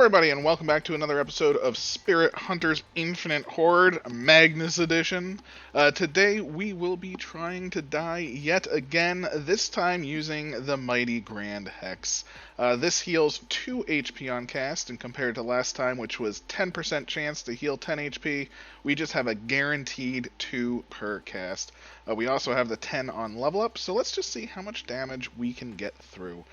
everybody, and welcome back to another episode of Spirit Hunters Infinite Horde, Magnus Edition. Today we will be trying to die yet again, this time using the Mighty Grand Hex. This heals 2 HP on cast, and compared to last time, which was 10% chance to heal 10 HP, we just have a guaranteed 2 per cast. We also have the 10 on level up, so let's just see how much damage we can get through.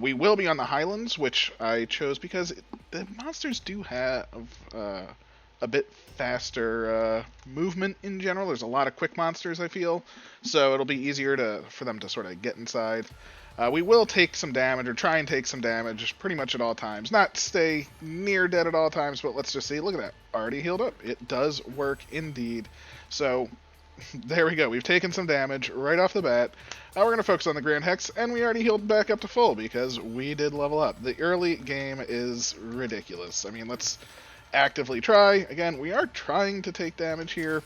We will be on the Highlands, which I chose because the monsters do have a bit faster movement in general. There's a lot of quick monsters, I feel, so it'll be easier for them to sort of get inside. We will take some damage, or try and take some damage, pretty much at all times. Not stay near dead at all times, but let's just see. Look at that. Already healed up. It does work indeed. So there we go. We've taken some damage right off the bat. We're going to focus on the Grand Hex, and we already healed back up to full because we did level up. The early game is ridiculous. I mean, let's actively try. Again, we are trying to take damage here.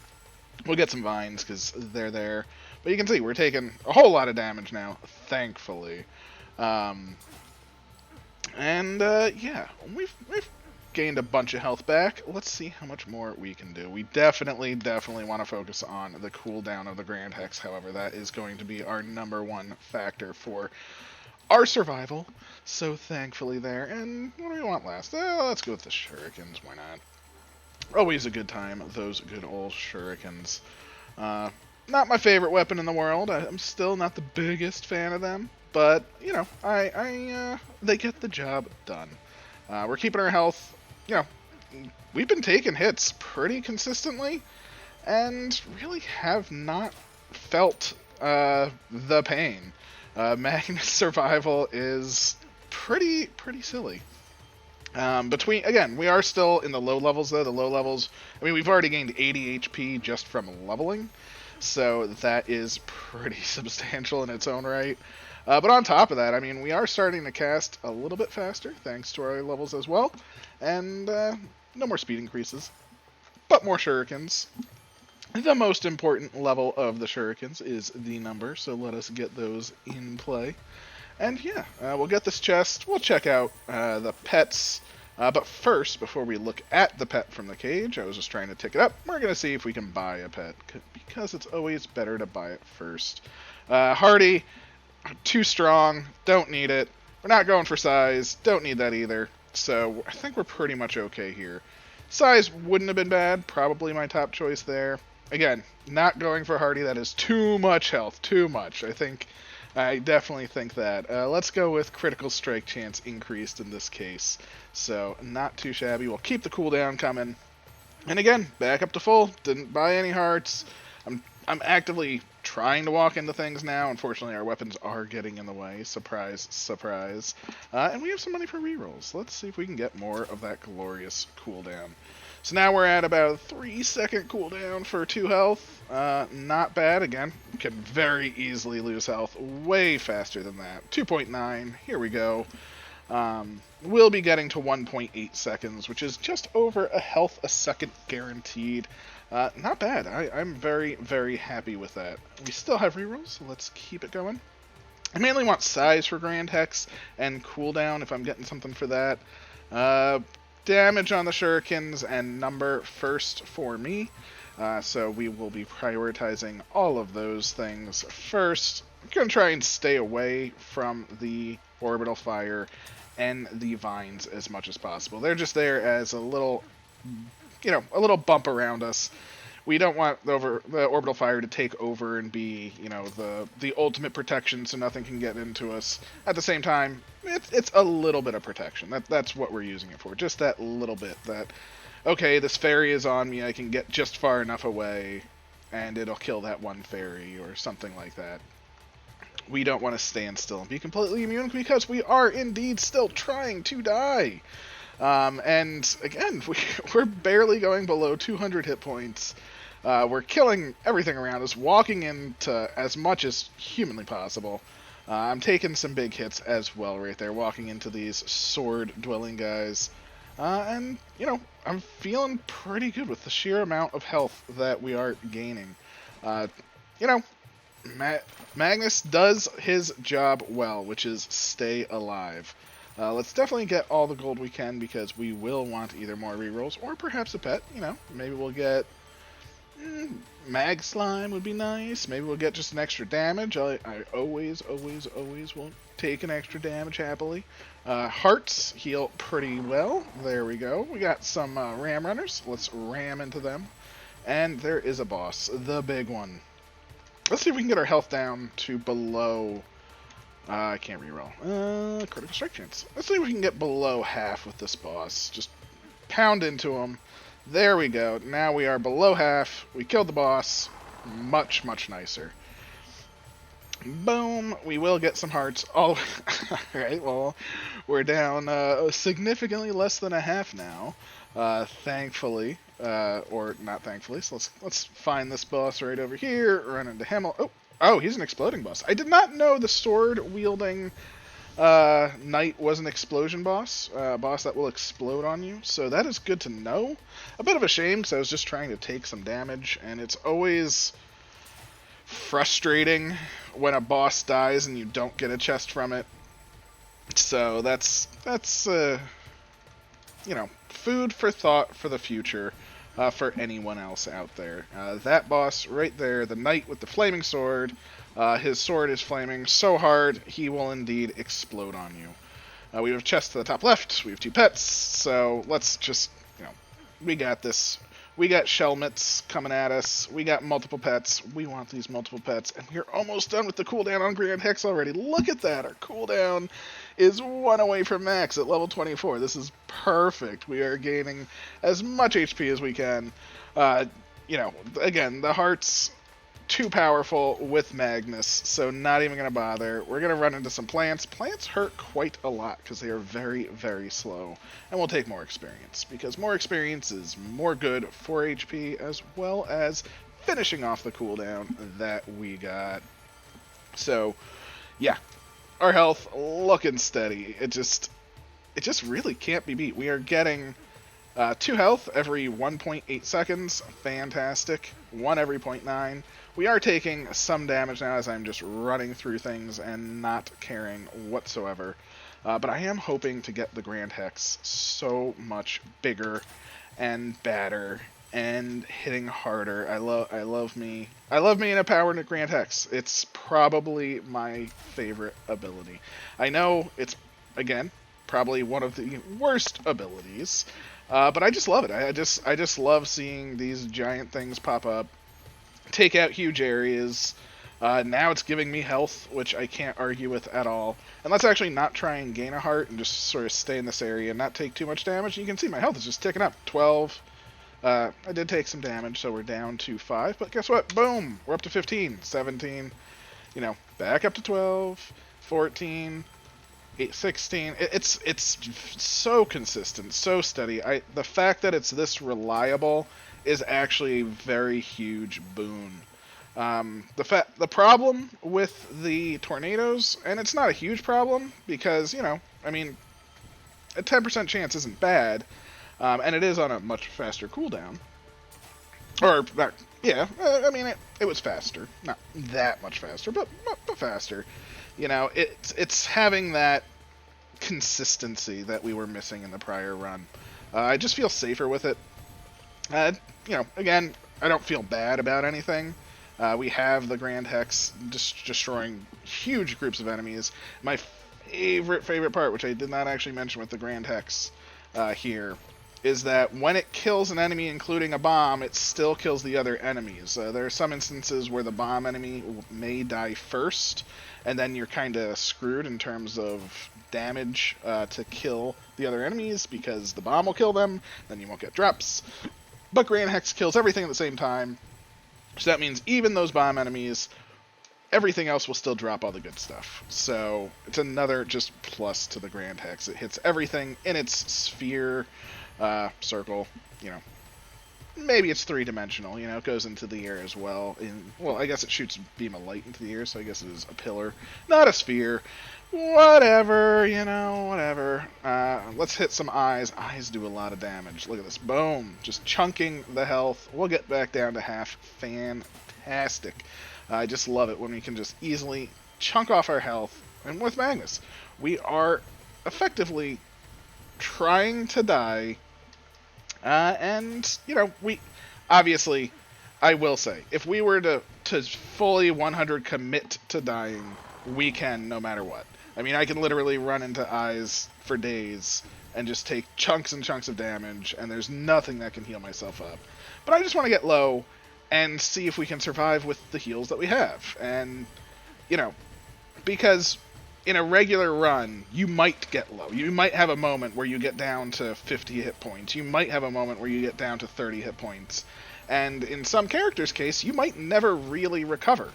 We'll get some vines because they're there. But you can see we're taking a whole lot of damage now, thankfully. Yeah, we've gained a bunch of health back. Let's see how much more we can do. We definitely want to focus on the cooldown of the Grand Hex. However, that is going to be our #1 factor for our survival. So thankfully there. And what do we want last? Let's go with the shurikens. Why not? Always a good time, those good old shurikens. Not my favorite weapon in the world. I'm still not the biggest fan of them. But, you know, they get the job done. We're keeping our health. You know, we've been taking hits pretty consistently and really have not felt the pain. Magnus survival is pretty silly. Again, we are still in the low levels though. The low levels, I mean, we've already gained 80 HP just from leveling, so that is pretty substantial in its own right. But on top of that, I mean, we are starting to cast a little bit faster, thanks to our levels as well. And no more speed increases, but more shurikens. The most important level of the shurikens is the number, so let us get those in play. And yeah, we'll get this chest. We'll check out the pets. But first, before we look at the pet from the cage, I was just trying to tick it up. We're going to see if we can buy a pet, because it's always better to buy it first. Hardy. Too strong, don't need it. We're not going for size, don't need that either. So I think we're pretty much okay here. Size wouldn't have been bad, probably my top choice there. Again, not going for Hardy, that is too much health, too much. I definitely think that. Let's go with critical strike chance increased in this case. So not too shabby, we'll keep the cooldown coming. And again, back up to full, didn't buy any hearts. I'm actively trying to walk into things now. Unfortunately, our weapons are getting in the way. Surprise, surprise. And we have some money for rerolls. Let's see if we can get more of that glorious cooldown. So now we're at about a 3-second cooldown for 2 health. Not bad. Again, can very easily lose health way faster than that. 2.9. Here we go. We'll be getting to 1.8 seconds, which is just over a health a second guaranteed. Not bad. I'm very happy with that. We still have rerolls, so let's keep it going. I mainly want size for Grand Hex and cooldown if I'm getting something for that. Damage on the shurikens and number first for me. So we will be prioritizing all of those things first. I'm going to try and stay away from the orbital fire and the vines as much as possible. They're just there as a little bump around us. We don't want the orbital fire to take over and be, the ultimate protection, so nothing can get into us. At the same time, it's a little bit of protection. That's what we're using it for. Just that little bit. That, okay, this fairy is on me. I can get just far enough away, and it'll kill that one fairy or something like that. We don't want to stand still and be completely immune because we are indeed still trying to die. And again, we're barely going below 200 hit points. We're killing everything around us, walking into as much as humanly possible. I'm taking some big hits as well right there, walking into these sword-dwelling guys. And, I'm feeling pretty good with the sheer amount of health that we are gaining. Magnus does his job well, which is stay alive. Let's definitely get all the gold we can because we will want either more rerolls or perhaps a pet. You know, maybe we'll get mag slime would be nice. Maybe we'll get just an extra damage. I always will take an extra damage happily. Hearts heal pretty well. There we go. We got some ram runners. Let's ram into them. And there is a boss, the big one. Let's see if we can get our health down to below... I can't reroll. Critical strike chance. Let's see if we can get below half with this boss. Just pound into him. There we go. Now we are below half. We killed the boss. Much, much nicer. Boom. We will get some hearts. Oh, alright, well, we're down significantly less than a half now. Thankfully. Or not thankfully. So let's find this boss right over here. Run into him. Oh, he's an exploding boss. I did not know the sword-wielding knight was an explosion boss. A boss that will explode on you. So that is good to know. A bit of a shame, because I was just trying to take some damage, and it's always frustrating when a boss dies and you don't get a chest from it. So that's you know, food for thought for the future. For anyone else out there. That boss right there, the knight with the flaming sword, his sword is flaming so hard, he will indeed explode on you. We have a chest to the top left, we have 2 pets, so let's just, you know, we got this. We got Shelmets coming at us, we got multiple pets, we want these multiple pets, and we're almost done with the cooldown on Grand Hex already. Look at that, our cooldown is 1 away from max at level 24. This is perfect. We are gaining as much HP as we can. You know, again, the heart's too powerful with Magnus, so not even going to bother. We're going to run into some plants. Plants hurt quite a lot because they are very, very slow, and we'll take more experience because more experience is more good for HP as well as finishing off the cooldown that we got. So, yeah. Our health looking steady. It just really can't be beat. We are getting 2 health every 1.8 seconds. Fantastic. 1 every 0.9. We are taking some damage now as I'm just running through things and not caring whatsoever. But I am hoping to get the Grand Hex so much bigger and badder and hitting harder. I love me in a power in a Grand Hex. It's probably my favorite ability. I know it's, again, probably one of the worst abilities, but I just love it. I just love seeing these giant things pop up, take out huge areas. Now it's giving me health, which I can't argue with at all. And let's actually not try and gain a heart and just sort of stay in this area and not take too much damage. You can see my health is just ticking up. 12. I did take some damage, so we're down to 5. But guess what? Boom! We're up to 15, 17. You know, back up to 12, 14, 16. It's so consistent, so steady. The fact that it's this reliable is actually a very huge boon. The problem with the tornadoes, and it's not a huge problem because, you know, I mean, a 10% chance isn't bad. And it is on a much faster cooldown. Or, yeah, I mean, it was faster. Not that much faster, but faster. You know, it's having that consistency that we were missing in the prior run. I just feel safer with it. You know, again, I don't feel bad about anything. We have the Grand Hex destroying huge groups of enemies. My favorite part, which I did not actually mention with the Grand Hex here, is that when it kills an enemy, including a bomb, it still kills the other enemies. There are some instances where the bomb enemy may die first, and then you're kind of screwed in terms of damage to kill the other enemies, because the bomb will kill them, then you won't get drops. But Grand Hex kills everything at the same time, so that means even those bomb enemies, everything else will still drop all the good stuff. So it's another just plus to the Grand Hex. It hits everything in its sphere, circle, you know. Maybe it's 3-dimensional, you know, it goes into the air as well. Well, I guess it shoots a beam of light into the air, so I guess it is a pillar, not a sphere. Whatever, you know, whatever. Let's hit some eyes. Eyes do a lot of damage. Look at this. Boom. Just chunking the health. We'll get back down to half. Fantastic. I just love it when we can just easily chunk off our health. And with Magnus, we are effectively trying to die. And, you know, we obviously, I will say, if we were to fully 100 commit to dying, we can no matter what. I mean, I can literally run into eyes for days and just take chunks and chunks of damage, and there's nothing that can heal myself up. But I just want to get low and see if we can survive with the heals that we have. And, you know, because in a regular run, you might get low. You might have a moment where you get down to 50 hit points. You might have a moment where you get down to 30 hit points. And in some characters' case, you might never really recover.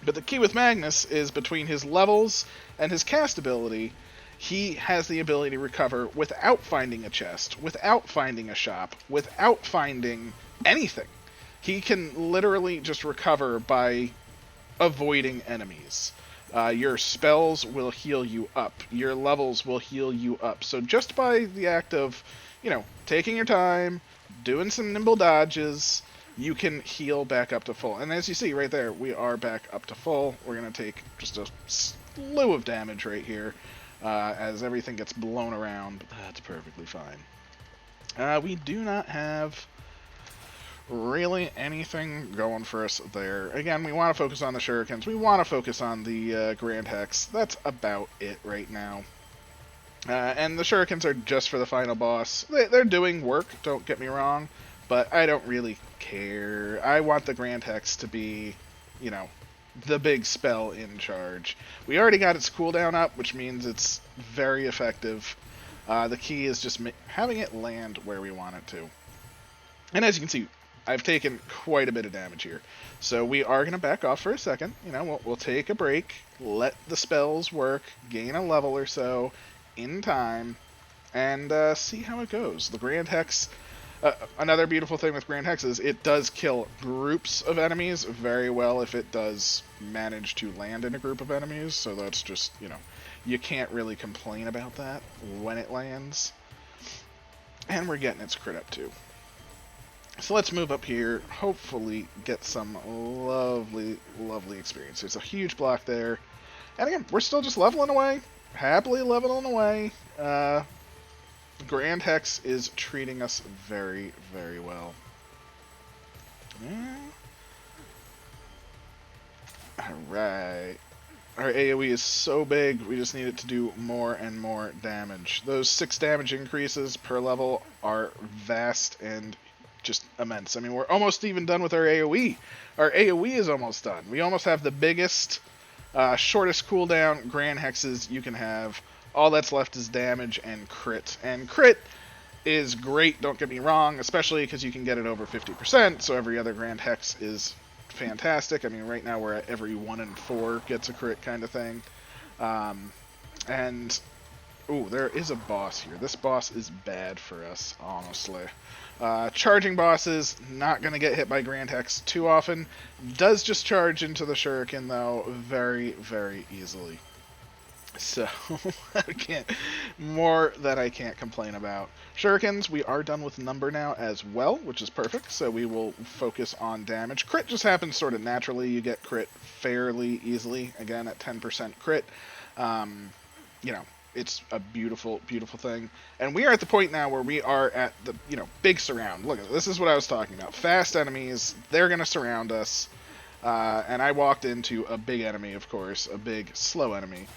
But the key with Magnus is between his levels and his cast ability, he has the ability to recover without finding a chest, without finding a shop, without finding anything. He can literally just recover by avoiding enemies. Your spells will heal you up. Your levels will heal you up. So just by the act of, you know, taking your time, doing some nimble dodges, you can heal back up to full. And as you see right there, we are back up to full. We're going to take just a slew of damage right here as everything gets blown around. But that's perfectly fine. We do not have really anything going for us there. Again, we want to focus on the shurikens. We want to focus on the Grand Hex. That's about it right now. And the shurikens are just for the final boss. They're doing work, don't get me wrong, but I don't really care. I want the Grand Hex to be, you know, the big spell in charge. We already got its cooldown up, which means it's very effective. The key is just having it land where we want it to. And as you can see, I've taken quite a bit of damage here. So we are going to back off for a second. You know, we'll take a break, let the spells work, gain a level or so in time, and see how it goes. The Grand Hex, another beautiful thing with Grand Hex is it does kill groups of enemies very well if it does manage to land in a group of enemies. So that's just, you know, you can't really complain about that when it lands. And we're getting its crit up too. So let's move up here, hopefully get some lovely, lovely experience. There's a huge block there. And again, we're still just leveling away, happily leveling away. Grand Hex is treating us very, very well. Yeah. Alright. Our AoE is so big, we just need it to do more and more damage. Those 6 damage increases per level are vast and just immense. I mean, we're almost even done with our AoE. Our AoE is almost done. We almost have the biggest, shortest cooldown Grand Hexes you can have. All that's left is damage and crit. And crit is great, don't get me wrong, especially because you can get it over 50%, so every other Grand Hex is fantastic. I mean, right now we're at every 1 in 4 gets a crit kind of thing. And, ooh, there is a boss here. This boss is bad for us, honestly. Charging bosses, not going to get hit by Grand Hex too often. Does just charge into the shuriken, though, very, very easily. So, more that I can't complain about. Shurikens, we are done with number now as well, which is perfect, so we will focus on damage. Crit just happens sort of naturally. You get crit fairly easily, again, at 10% crit. You know, it's a beautiful, beautiful thing. And we are at the point now where we are at the, you know, big surround. Look, this is what I was talking about. Fast enemies, they're going to surround us. And I walked into a big enemy, of course, a big, slow enemy.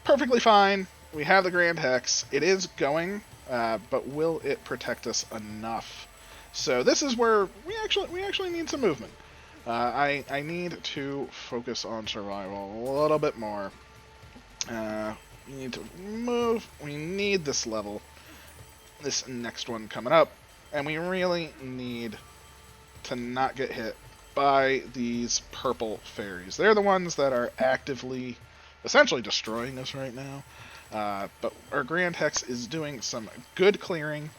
Perfectly fine. We have the Grand Hex. It is going, but will it protect us enough? So this is where we actually need some movement. I need to focus on survival a little bit more. We need to move. We need this level, this next one coming up, and we really need to not get hit by these purple fairies. They're the ones that are actively, essentially destroying us right now. But our Grand Hex is doing some good clearing.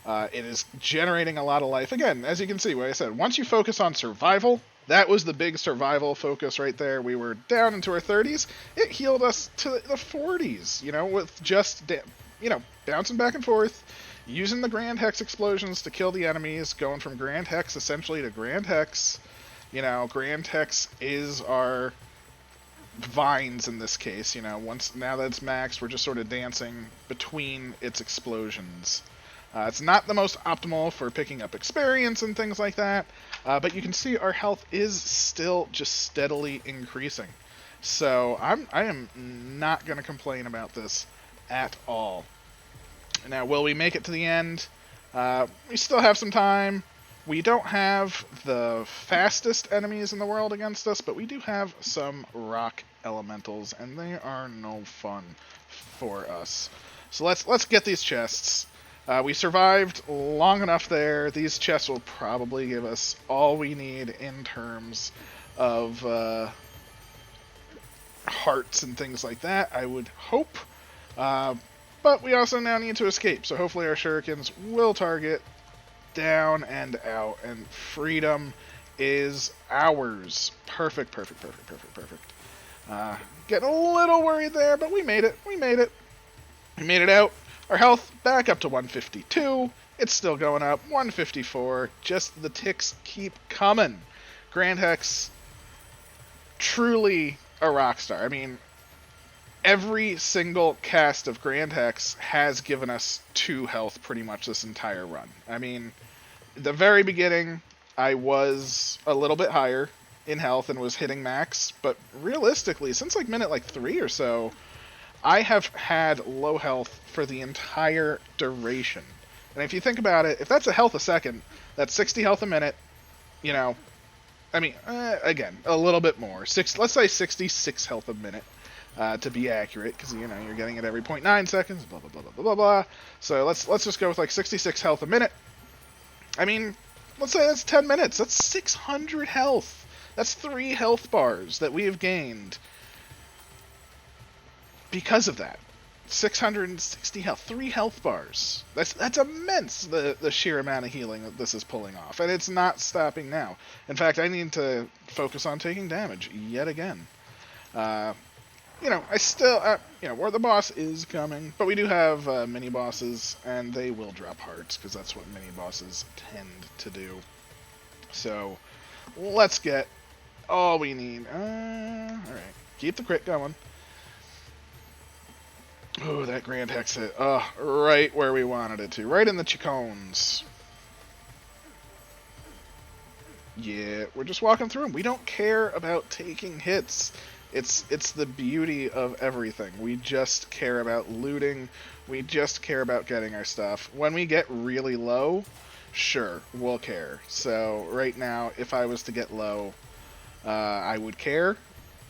It is generating a lot of life. Again, as you can see, what I said, once you focus on survival, that was the big survival focus right there. We were down into our 30s. It healed us to the 40s, you know, with just, you know, bouncing back and forth, using the Grand Hex explosions to kill the enemies, going from Grand Hex essentially to Grand Hex. You know, Grand Hex is our vines in this case. Now that it's maxed, we're just sort of dancing between its explosions. It's not the most optimal for picking up experience and things like that, but you can see our health is still just steadily increasing. So I am not going to complain about this at all. Now, will we make it to the end? We still have some time. We don't have the fastest enemies in the world against us, but we do have some rock elementals, and they are no fun for us. So let's get these chests. We survived long enough there. These chests will probably give us all we need in terms of hearts and things like that, I would hope. But we also now need to escape, so hopefully our shurikens will target down and out, and freedom is ours. Perfect, perfect, perfect, perfect, perfect. Getting a little worried there, but we made it. We made it. We made it out. Our health back up to 152. It's still going up. 154. Just the ticks keep coming. Grand Hex, truly a rock star. I mean, every single cast of Grand Hex has given us 2 health pretty much this entire run. I mean, the very beginning, I was a little bit higher in health and was hitting max, but realistically, since like minute 3 or so, I have had low health for the entire duration. And if you think about it, if that's a health a second, that's 60 health a minute, I mean, again, a little bit more. Let's say 66 health a minute. To be accurate, because you're getting it every 0.9 seconds, blah blah blah blah blah blah. So let's just go with like 66 health a minute. I mean, let's say that's 10 minutes. That's 600 health. That's 3 health bars that we have gained because of that. 660 health, 3 health bars. That's immense. The sheer amount of healing that this is pulling off, and it's not stopping now. In fact, I need to focus on taking damage yet again. I still, where the boss is coming, but we do have mini bosses, and they will drop hearts, because that's what mini bosses tend to do. So, let's get all we need. Alright, keep the crit going. Oh, that Grand Hex hit. Right where we wanted it to. Right in the chicones. Yeah, we're just walking through them. We don't care about taking hits. It's the beauty of everything. We just care about looting. We just care about getting our stuff. When we get really low, sure, we'll care. So right now, if I was to get low, I would care,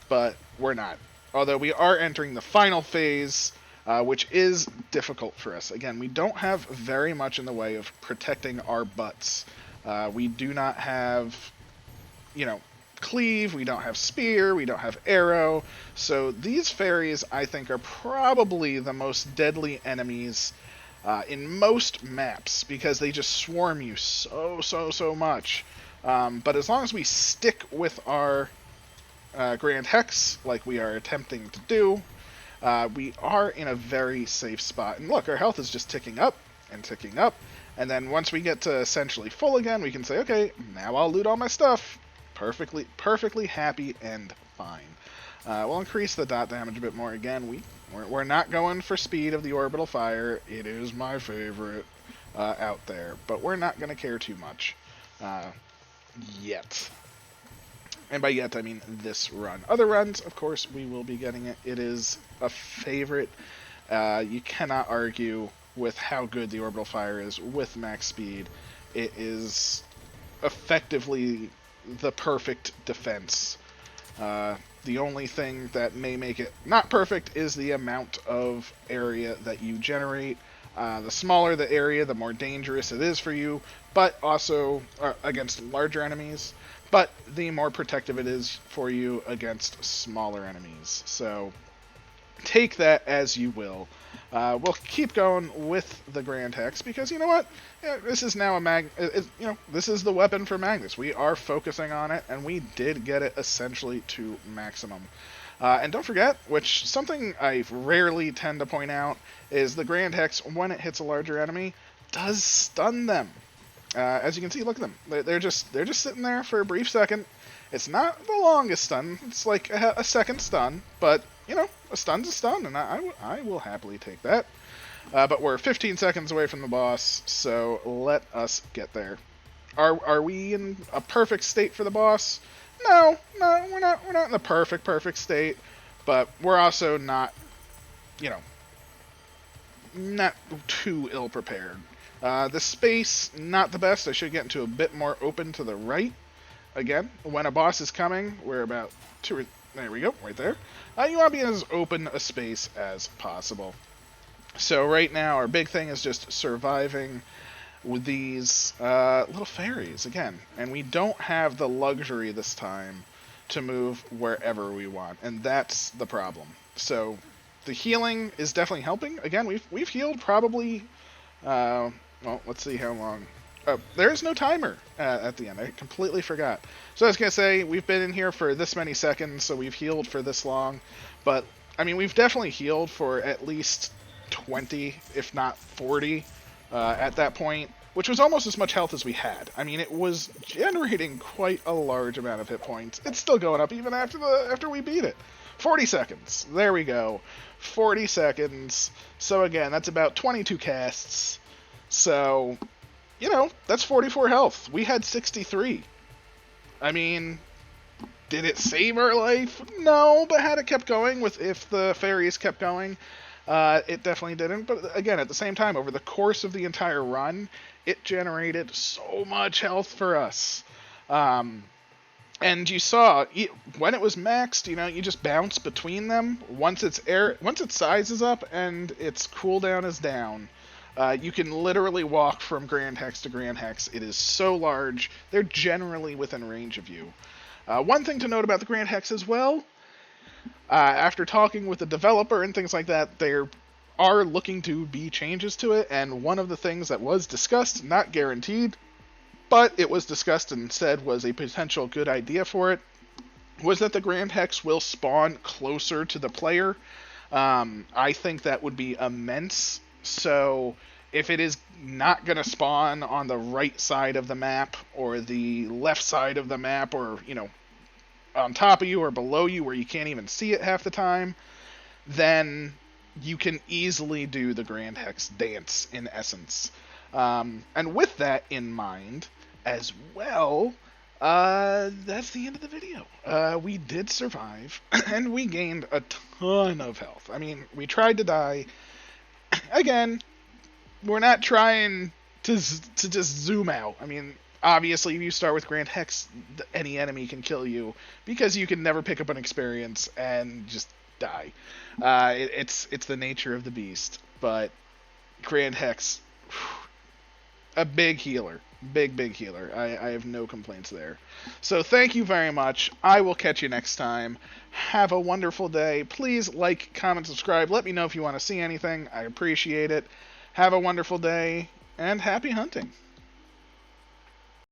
but we're not. Although we are entering the final phase, which is difficult for us. Again, we don't have very much in the way of protecting our butts. We do not have, cleave, we don't have spear, we don't have arrow, so these fairies I think are probably the most deadly enemies in most maps, because they just swarm you so much. But as long as we stick with our Grand Hex like we are attempting to do, we are in a very safe spot. And look, our health is just ticking up and ticking up, and then once we get to essentially full again, we can say, okay, now I'll loot all my stuff. Perfectly happy and fine. We'll increase the dot damage a bit more again. We're not going for speed of the orbital fire. It is my favorite out there, but we're not going to care too much yet. And by yet, I mean this run. Other runs, of course, we will be getting it. It is a favorite. You cannot argue with how good the orbital fire is with max speed. It is effectively the perfect defense. The only thing that may make it not perfect is the amount of area that you generate. The smaller the area, the more dangerous it is for you, but also against larger enemies, but the more protective it is for you against smaller enemies. So take that as you will. We'll keep going with the Grand Hex, because you know what? Yeah, this is now this is the weapon for Magnus. We are focusing on it, and we did get it essentially to maximum. And don't forget, which something I rarely tend to point out, is the Grand Hex, when it hits a larger enemy, does stun them. As you can see, look at them. They're just sitting there for a brief second. It's not the longest stun. It's like a second stun, but you know, a stun's a stun, and I will happily take that. But we're 15 seconds away from the boss, so let us get there. Are we in a perfect state for the boss? No, we're not in the perfect state, but we're also not, you know, not too ill prepared. The space, not the best. I should get into a bit more open to the right. Again, when a boss is coming, we're about there we go, right there. You want to be in as open a space as possible. So right now, our big thing is just surviving with these little fairies, again. And we don't have the luxury this time to move wherever we want, and that's the problem. So the healing is definitely helping. Again, we've healed probably, well, let's see how long. Oh, there is no timer at the end. I completely forgot. So I was going to say, we've been in here for this many seconds, so we've healed for this long. But, I mean, we've definitely healed for at least 20, if not 40, at that point, which was almost as much health as we had. I mean, it was generating quite a large amount of hit points. It's still going up even after we beat it. 40 seconds. There we go. 40 seconds. So again, that's about 22 casts. So, you know, that's 44 health. We had 63. I mean, did it save our life? No, but had it kept going, if the fairies kept going, it definitely didn't. But again, at the same time, over the course of the entire run, it generated so much health for us. And you saw, when it was maxed, you know, you just bounce between them. Once its size is up and its cooldown is down, you can literally walk from Grand Hex to Grand Hex. It is so large, they're generally within range of you. One thing to note about the Grand Hex as well, after talking with the developer and things like that, there are looking to be changes to it, and one of the things that was discussed, not guaranteed, but it was discussed and said was a potential good idea for it, was that the Grand Hex will spawn closer to the player. I think that would be immense. So if it is not going to spawn on the right side of the map or the left side of the map, or, you know, on top of you or below you where you can't even see it half the time, then you can easily do the Grand Hex dance, in essence. And with that in mind as well, that's the end of the video. We did survive, and we gained a ton of health. I mean, we tried to die. Again, we're not trying to just zoom out. I mean, obviously, if you start with Grand Hex, any enemy can kill you, because you can never pick up an experience and just die. It's the nature of the beast. But Grand Hex, a big healer. Big healer. I have no complaints there. So thank you very much. I will catch you next time. Have a wonderful day. Please like, comment, subscribe. Let me know if you want to see anything. I appreciate it. Have a wonderful day, and happy hunting.